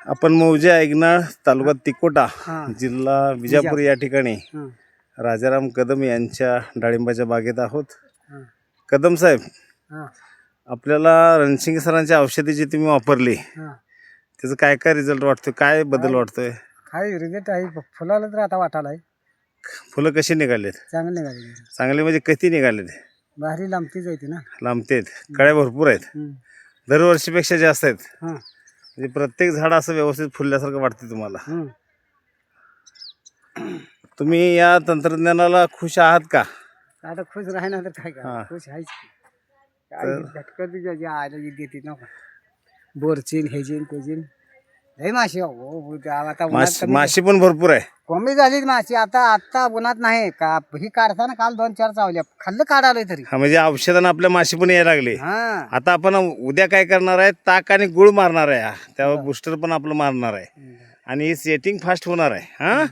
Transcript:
आपण मौजे ऐकनाळ तालुका तिकोटा हां. जिल्हा विजापूर या ठिकाणी हां. राजाराम कदम यांच्या डाळिंबाच्या बागेत आहोत. हां. कदम साहेब, हां. आपल्याला रणसिंग सरांच्या औषधी जी तुम्ही वापरली हां. त्याचा काय काय रिझल्ट वाटतोय, काय बदल वाटतोय? काय रिझल्ट आहे फुलाला तर आता वाटायला आहे फुलं कशी निघालेत? चांगले निघाले. चांगले म्हणजे किती निघालेत? भारी लांबतीच येते ना. लांबतेत, कळ्या भरपूर आहेत, दरवर्षीपेक्षा जास्त आहेत. हां. म्हणजे प्रत्येक झाड असं व्यवस्थित फुलल्यासारखं वाटते तुम्हाला. तुम्ही या तंत्रज्ञानाला खुश आहात का? आता खुश राहणार तर काय हां. का खुश आहेच की. काय झटकत जे आयला देते ना बोरचीन हेजीन तेजीन लय माशी आता उन्हात माशी पण भरपूर आहे. कमी झाली माशी. आता उन्हात नाही का ही काढताना काल 2-4 चावल्या खाल्लं काढालोय तरी. हा, म्हणजे औषधानं आपल्या माशी पण यायला लागली. हा. आता आपण उद्या काय करणार आहे, ताक आणि गुळ मारणार आहे, त्यावर बुस्टर पण आपलं मारणार आहे आणि सेटिंग फास्ट होणार आहे. हा.